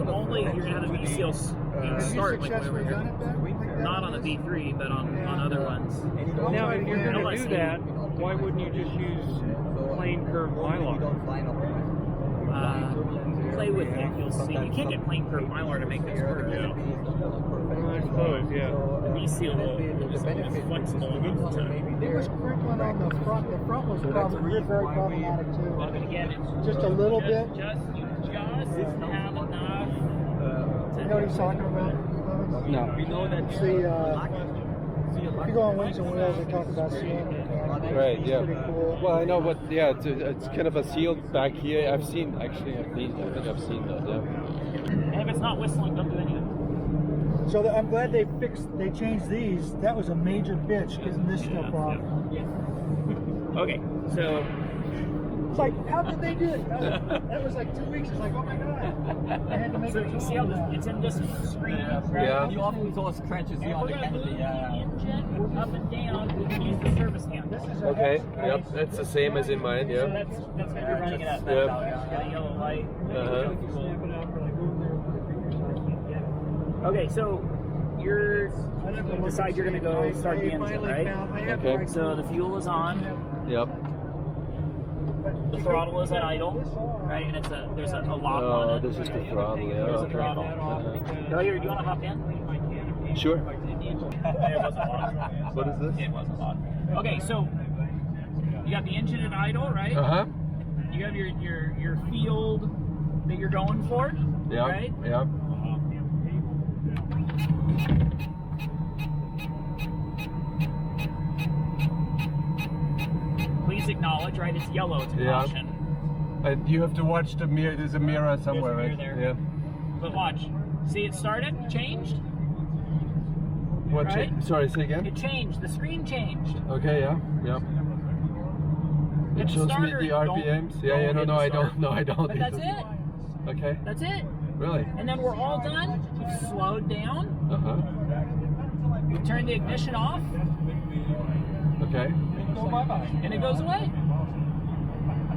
only you're gonna have the V-seal Have you start like successfully over done here. it then? Not on the V3, but on other ones. Now, if you're going to Unless do you- that, why wouldn't you just use plain curved mylar? Play with it, you'll see. You can't get plain curved mylar to make this work. I suppose, yeah. The V-seal is flexible enough to. It was crinkling on the front. The front was probably very problematic too. But again, it's Just a little bit. You just have enough. You know what he's talking about? No. We know that. See, if you go on Wings and Wheels, they talk about sealing the canopy. Right, It's yeah. pretty cool. Well, I know, but yeah, it's kind of a sealed back here. I think I've seen that, yeah. And if it's not whistling, don't do anything. So I'm glad they changed these. That was a major bitch getting this stuff off. Okay, so It's like, how did they do it? That was like 2 weeks. It's like, oh my god. I had to make so it you see how it's in this screen, right? Yeah. You often those crunches And if we're going to move the engine up and down, we can use the service handle. This is Okay, yep, that's the same as in mine, So yeah. that's going to be running it at that Yep. value. Got a yellow light. Okay, so you decide you're going to go start the engine, right? Okay. So the fuel is on, Yep. the throttle is at idle, right? And there's a lock on Oh, it. this is the throttle, yeah. There's a Okay. throttle. Uh-huh. Here, do you want to hop in? Sure. It wasn't locked. What is this? It wasn't locked. Okay, so you got the engine at idle, right? Uh-huh. You have your field that you're going for, Yeah. right? Yeah. Please acknowledge, right? It's yellow to Yeah. caution. And you have to watch the mirror. There's a mirror somewhere, mirror right? there. Yeah. But watch. See, it started, changed. What? Right? Sorry, say again. It changed. The screen changed. Okay. Yeah. Yeah. It Hit the shows me starter, the don't- RPMs. Yeah. Yeah. don't No. hit No. the I start. don't. No. I don't. But that's it. Okay. That's it. Really? And then we're all done. We've slowed down. Uh huh. We turn the ignition off, Okay. and it goes away.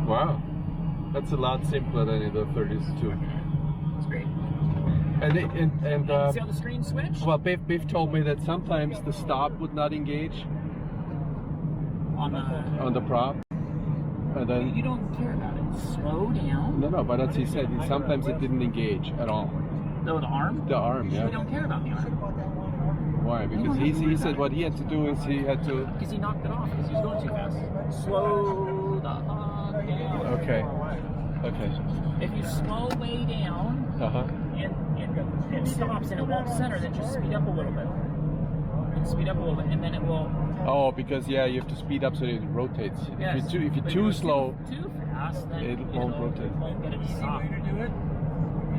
Wow, that's a lot simpler than in the 32. It's great. And See how the screen switched? well, Biff told me that sometimes the stop would not engage On the prop, and then you don't care about it. Slow down. no, but as he said, sometimes it didn't engage at all. No, the arm? The arm, We yeah. don't care about the arm. Why? Because he said what he had to do is he had to. Because he knocked it off because he was going too fast. Slow the hog down. Okay. Okay. If you slow way down and it stops and it won't center, then just speed up a little bit. And speed up a little bit, and then it will. Oh, because yeah, you have to speed up so it rotates. Yes, If you're but too slow, too fast, then it won't rotate. It won't get it to The stop. way to do it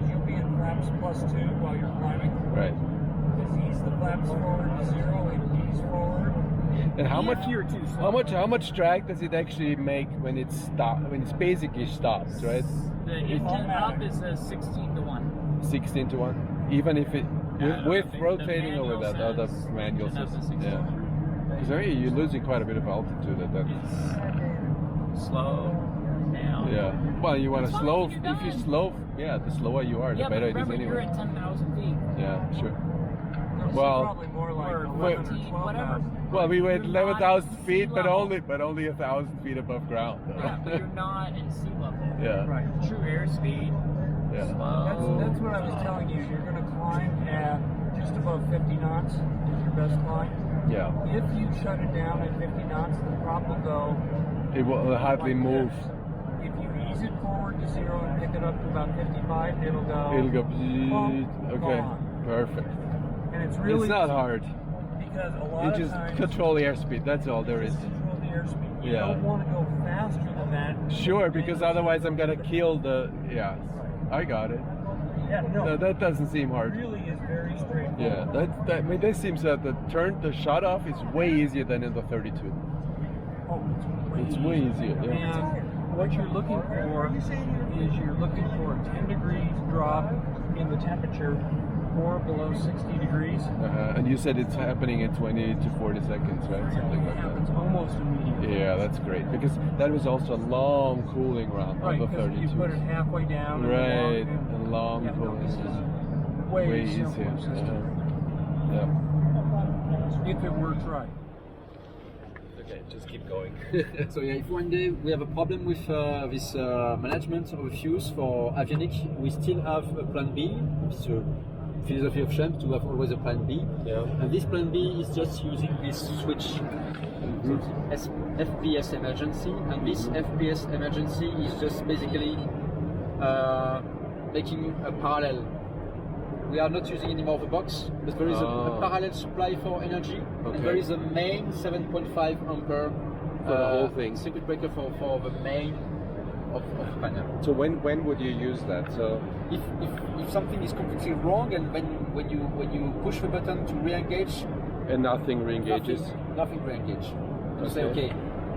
is you'll be in flaps +2 while you're climbing. right? Because ease the flaps forward to 0 and ease forward. And how much? You're too slow. How much drag does it actually make when it's when it's basically stopped, right? The engine up is a 16 to 1. 16 to 1, even if it with the rotating or manual with that other says manual engine up is system. 16. Yeah. Because you're losing quite a bit of altitude at that. Slow down. Yeah. Well, you want to It's fine slow. when you're If you done. slow, yeah, the slower you are, the Yeah, but better it is remember you're anyway. at 10,000 feet. Yeah, sure. So Well- probably more like Or 11 or 14, 12 whatever. hours. Well, we were at You're 11,000 not feet, sea but level. only 1,000 feet above ground. Yeah, but you're not in sea level. Yeah. Right. True airspeed. Yeah. Slow. That's what I was telling you. You're going to climb at just above 50 knots is your best climb. Yeah. If you shut it down at 50 knots, the prop will go It will hardly like move. this. If you ease it forward to 0 and pick it up to about 55, it'll go. It'll go. Boom, Okay. gone. Perfect. And it's really It's not easy hard. because a lot You of just times control the airspeed. That's all there is. just control the airspeed. You Yeah. don't want to go faster than that. Sure, because otherwise I'm gonna kill the. Yeah. I got it. Yeah, no, No, that doesn't seem it hard. really is very straightforward. Yeah, I mean, this seems that the shut off is way easier than in the 32. Oh, It's way easier. Yeah. And what you're looking for is you're looking for a 10 degrees drop in the temperature or below 60 degrees. And you said it's happening in 20 to 40 seconds, right? Something It like happens that. almost immediately. Yeah, that's great because that was also a long cooling round Right, on the because you 32. put it halfway down. and Right, along, and long yeah, no, cooling. this is yeah. way, Way simpler easier. system. Yeah. If it works right. Okay, just keep going. So yeah, if one day we have a problem with this management of a fuse for avionics, we still have a plan B. It's a philosophy of Champ to have always a plan B. Yeah. And this plan B is just using this switch. FPS emergency, and this FPS emergency is just basically making a parallel. We are not using anymore the box, but there is a parallel supply for energy, Okay. and there is a main 7.5 ampere For the whole thing. circuit breaker for the main of the panel. So when would you use that? So If something is completely wrong, and when you push the button to re-engage, and nothing re-engages. nothing re-engage. You say, Okay. okay,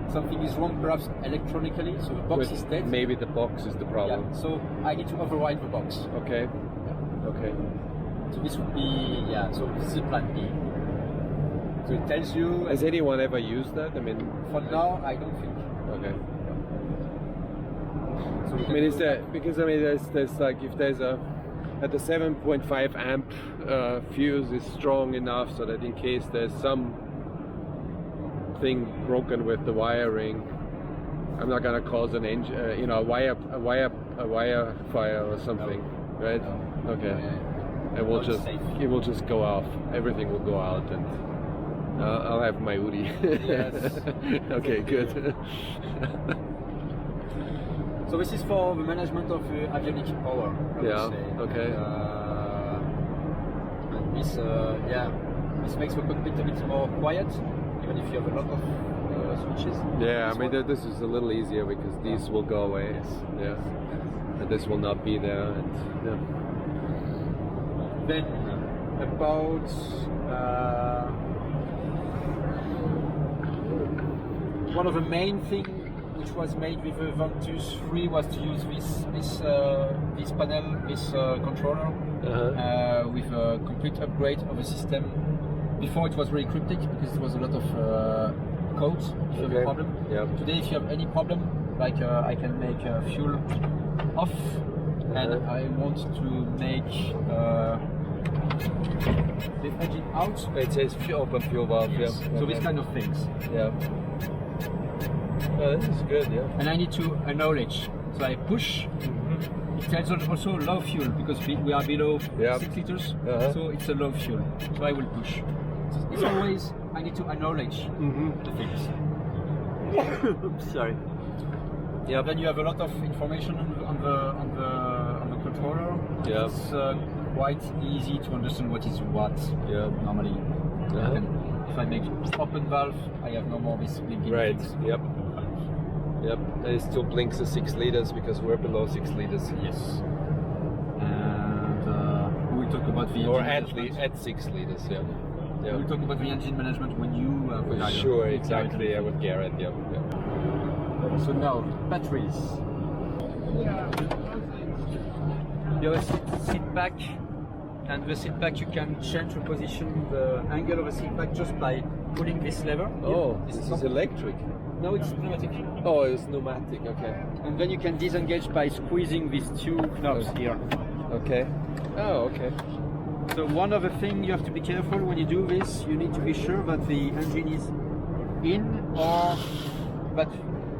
something is wrong perhaps electronically, so the box With- is dead. Maybe the box is the problem. Yeah, so I need to override the box. Okay. Okay. So this would be, yeah, so this is plan B. So it tells you, Has anyone ever used that? I mean, for now, I don't think. okay. So we I can mean, is do- that because I mean, there's like if there's a at the 7.5 amp fuse is strong enough so that in case there's some thing broken with the wiring, I'm not gonna cause an engine, a wire fire or something, right? Okay. It will Not just safe. it will just go off. Everything will go out, and I'll have my Udi. Yes. Okay, good. So this is for the management of avionic power, I would Yeah, say. okay. And this, this makes the cockpit a bit more quiet, even if you have a lot of switches. Yeah, I This mean one- this is a little easier because these will go away. Yeah, and this will not be there. And yeah. Then about one of the main things which was made with the Ventus 3 was to use this panel, this controller, with a complete upgrade of the system. Before it was very cryptic because there was a lot of code if you have a Okay. problem. Yeah. Today if you have any problem, like I can make fuel off, and I want to make the engine out. It says open fuel valve. Yeah. So these kind of things. Yeah. Oh, this is good. Yeah. And I need to acknowledge. So I push. It tells also low fuel because we are below 6 liters. So it's a low fuel. So I will push. It's always I need to acknowledge the things. Oops, sorry. Yeah. Then you have a lot of information on the controller. Yeah. It's quite easy to understand what is what. Yeah. Normally. And if I make open valve, I have no more this blinking. Right. things. Yep. Yep. And it still blinks at 6 liters because we're below 6 liters. Yes. And we talk about the Or engine at 6 liters. Yeah. Yeah. We'll talk about the engine management when you Sure, exactly. Yeah, with Garrett. Yeah. So now batteries. You have a seat back, and the seat back you can change the position, the angle of the seat back just by pulling this lever. Oh, This this is is electric. No, it's pneumatic. Oh, it's pneumatic. Okay. And then you can disengage by squeezing these two knobs here. Okay. Oh, okay. So one other thing you have to be careful when you do this, you need to be sure that the engine is in or that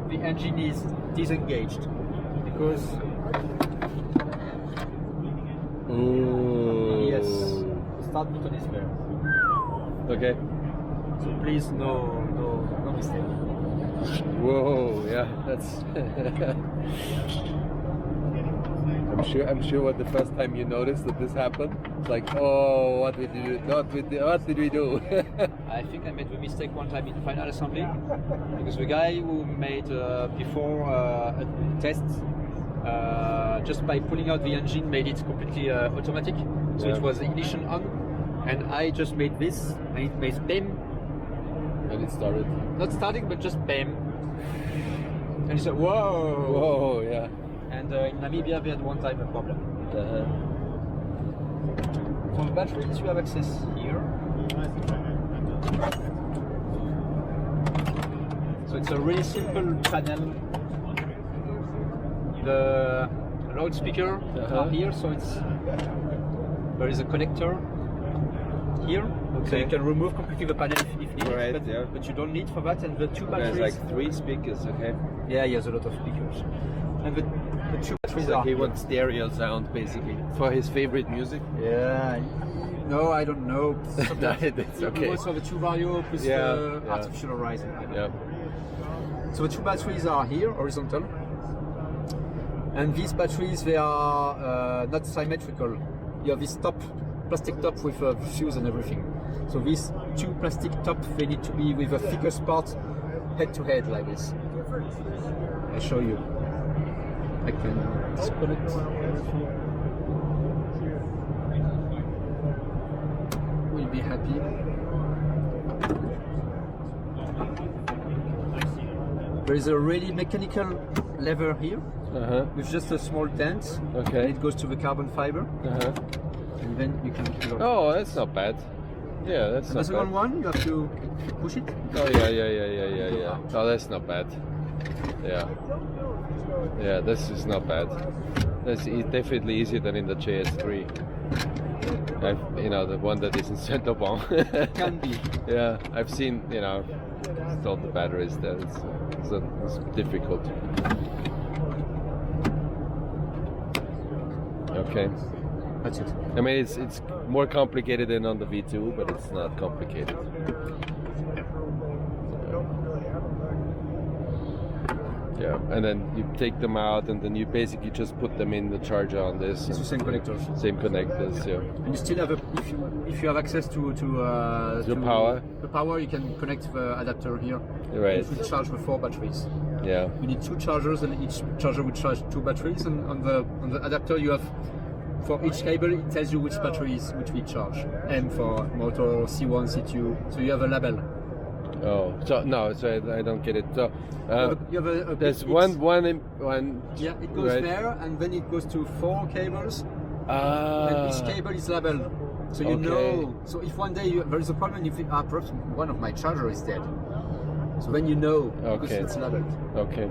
the engine is disengaged. Because yes, the start button is there. Okay. So please no mistake. Whoa, yeah, that's. I'm sure. What the first time you noticed that this happened, it's like, oh, what did we do? What did we do? I think I made the mistake one time in final assembly because the guy who made before a test just by pulling out the engine made it completely automatic. So it was ignition on, and I just made this, and it made bam. And it started. Not starting, but just bam. And he said, whoa! Whoa, yeah. And in Namibia, we had one type of problem. For the batteries, you have access here. So it's a really simple panel. The loudspeaker are here, so there is a connector here. So you can remove completely the panel if needed, Right, but you don't need for that. And the two There's batteries. like 3 speakers. Okay. Yeah, he has a lot of speakers. And the two batteries So are he here. wants stereo sound basically for his favorite music. Yeah. No, I don't know. It's okay. Also the two vario plus artificial horizon. Yeah. So the two batteries are here, horizontal. And these batteries, they are not symmetrical. You have this top, plastic top with a fuse and everything. So these two plastic tops, they need to be with the thickest part head to head like this. I'll show you. I can disconnect. We'll be happy. There is a really mechanical lever here with just a small dent. Okay. And it goes to the carbon fiber. And then you can pull it. Oh, that's not bad. Yeah, that's And not the second bad. one, you have to push it. Oh yeah. Oh, that's not bad. Yeah. Yeah, this is not bad. That's definitely easier than in the JS3. The one that is in Saint-Aubin. Can be. Yeah, I've seen, installed the batteries there. It's difficult. Okay. That's it. I mean, it's more complicated than on the V2, but it's not complicated. Yeah, and then you take them out, and then you basically just put them in the charger on this. It's the same connectors. Same connectors, yeah. And you still have if you have access to power. The power, you can connect the adapter here. Right. It will charge the 4 batteries. Yeah. You need 2 chargers, and each charger will charge 2 batteries. And on the adapter, you have for each cable it tells you which batteries which we charge. M for motor, C1, C2. So you have a label. Oh, so I don't get it. So you have a there's bit- one. Yeah, it goes right. there, and then it goes to 4 cables. Ah. And each cable is labeled, so you know. So if one day there is a problem, if perhaps one of my charger is dead, so then you know because Okay. it's labeled. Okay.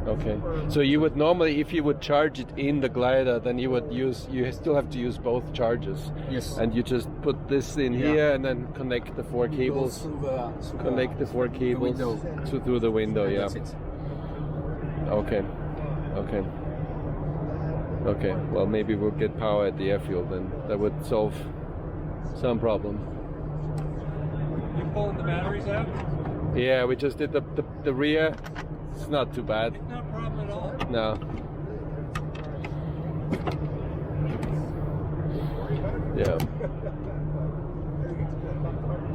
Okay. So you would normally, if you would charge it in the glider, then you still have to use both chargers. Yes. And you just put this in here and then connect the four cables. Connect the four cables through the window. Yeah. That's it. Okay. Okay. Okay. Well, maybe we'll get power at the airfield, then that would solve some problem. You pulling the batteries out? Yeah, we just did the rear. It's not too bad. Not a problem at all. No. Yeah.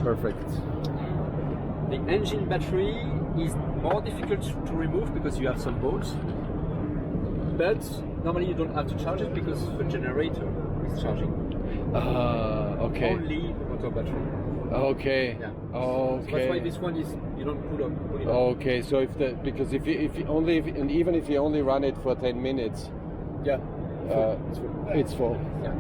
Perfect. The engine battery is more difficult to remove because you have some bolts. But normally you don't have to charge it because the generator is charging. Okay. Only the motor battery. Okay. Yeah. Okay. So that's why this one is you don't put it on. Okay, so because if even if you only run it for 10 minutes, Yeah. it's full. Yeah.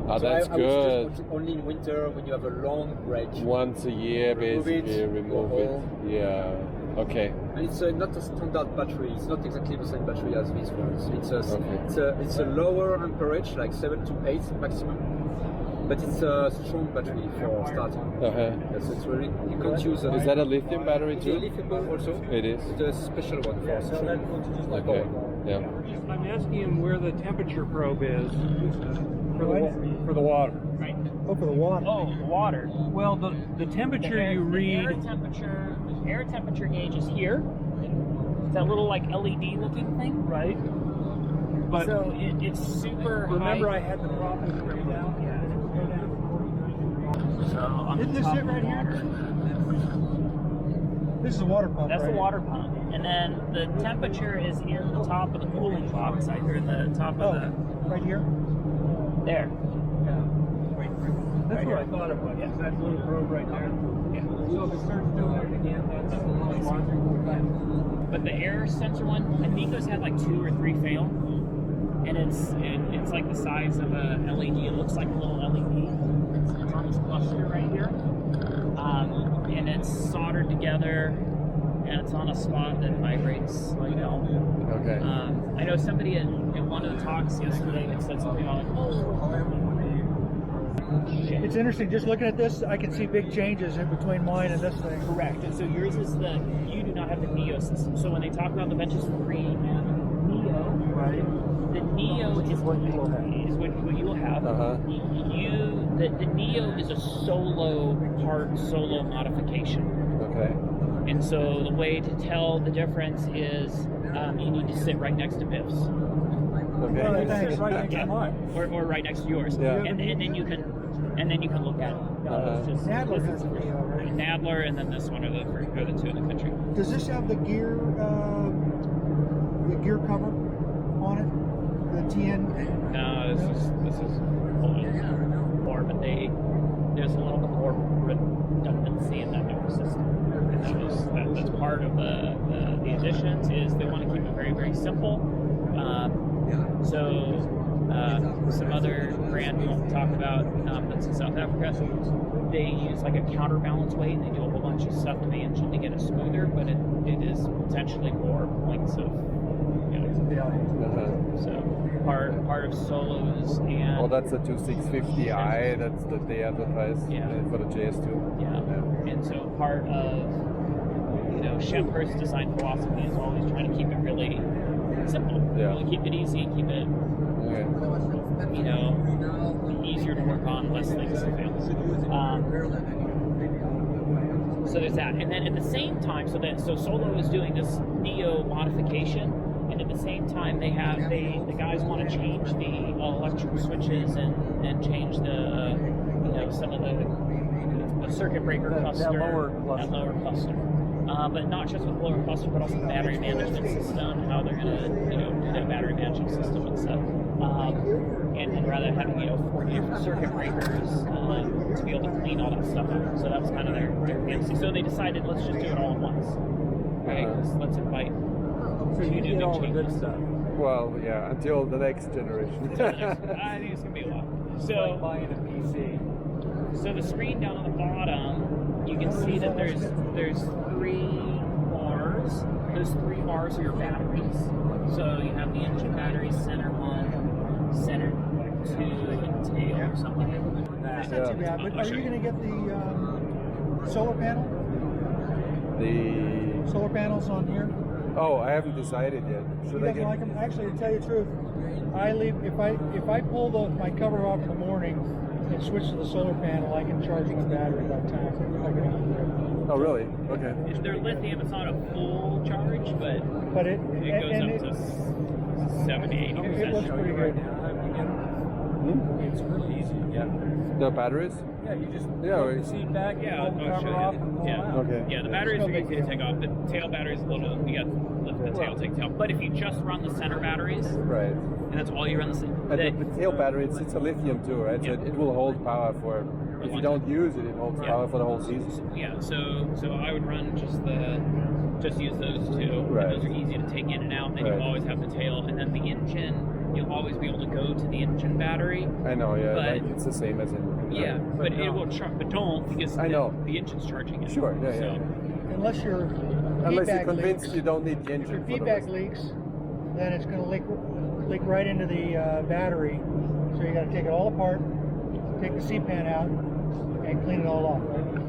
Ah, So that's I would good. just put it only in winter when you have a long break. Once a year, Remove basically, it, remove go it. home. Yeah. Okay. And it's not a standard battery. It's not exactly the same battery as this one. Okay. It's a lower amperage, like 7 to 8 maximum. But it's a strong battery for starting. Yes, it's really you can't use. Is that a lithium battery It's a too? lithium also. It is. It's a special one for strong. Okay. Yeah. I'm asking him where the temperature probe is for the water. Right. Oh, for the water. Oh, water. Well, the temperature you read. The air temperature gauge is here. It's that little like LED looking thing. Right. But So it's super remember, high. I had the problem right down. So on Isn't the this top it of right the here? water. This is a water pump. That's right? the water pump. And then the temperature is in the top of the cooling box. I hear the top of the Right here. there. That's what I thought it was. That little probe right there. Yeah. So if it starts doing it again, that's launching. But the air sensor one, I think those had like 2 or 3 fail. And it's like the size of a LED. It looks like a little LED. It's on this cluster right here. And it's soldered together, and it's on a spot that vibrates like hell. Okay. I know somebody in one of the talks yesterday had said something about like, oh, shit. It's interesting. Just looking at this, I can see big changes in between mine and this thing. Correct. And so yours is you do not have the Neo system. So when they talk about the Ventus 3 and Neo, Right. the Neo is what you will have. Is what you will have. The Neo is a solo modification. Okay. And so the way to tell the difference is you need to sit right next to Biff's. Okay. Right next to mine. Or right next to yours. Yeah. And then you can look at it. It's just, Nadler this has is a Neo, right? Nadler, and then this one are the 2 in the country. Does this have the gear cover on it? The TN? No, this is more, but there's a little bit more redundancy in that newer system. And that's part of the additions is they want to keep it very, very simple. Some other brand we won't talk about that's in South Africa, they use like a counterbalance weight, and they do a whole bunch of stuff to the engine to get it smoother, but it is potentially more points of so part of solos and Oh, that's the 2650i. That's that they advertise for the JS2. yeah. And so part of Schemper's design philosophy is always trying to keep it really simple. Yeah. Really keep it easy, keep it Okay. easier to work on, less things to fail. So there's that, and then at the same time, so Solo is doing this Neo modification, and at the same time the guys want to change the electrical switches and change the some of the circuit breaker cluster, that lower cluster. But not just with lower cluster, but also the battery management system, how they're going to do that battery management system and stuff. And rather than having 40 different circuit breakers to be able to clean all that stuff up. So that was kind of their fantasy. So they decided, let's just do it all at once. Right? Let's invite two new big changes. Well, yeah, until the next generation. I think it's gonna be a while. So Buying a PC. So the screen down on the bottom, you can see that there's 3 bars, those 3 bars are your batteries. So you have the engine batteries, center 1, center 2, and tail or something like that. That's not too bad. But I'll are show you going to get the solar panel? The Solar panels on here? oh, I haven't decided yet. He Should I doesn't get? like them. Actually, to tell you the truth, I leave if I pull my cover off in the morning and switch to the solar panel, I can charge the battery by the time I get out there. Oh, really? Okay. If they're lithium, it's not a full charge, but But it it goes up to 70, 80%. it looks pretty good. It's really easy to get. The batteries? Yeah, you just Yeah, put we- the seat back, Yeah, pull the I'll cover show off, you. and pull Yeah. it out. Okay. Yeah, the batteries No are big easy to deal. take off. The tail battery's a little, you got to lift the tail, take the tail. But if you just run the center batteries, Right. and that's all you run the And the tail battery, it's a lithium too, right? So Yeah. it will hold power for. If you don't use it, it holds Yeah. power for the whole season. Yeah, so I would run just use those two. Right. And those are easy to take in and out. And then Right. you always have the tail, and then the engine. You'll always be able to go to the engine battery. I know, yeah. But- Like it's the same as in. Yeah, but it will but don't because I know. the engine's charging it. Sure, yeah, So, yeah. Unless your Unless you're feedback convinced leaks. you don't need the If engine. your for the feedback rest. leaks, then it's going to leak right into the battery. So you got to take it all apart, take the seat pan out, and clean it all off. Right?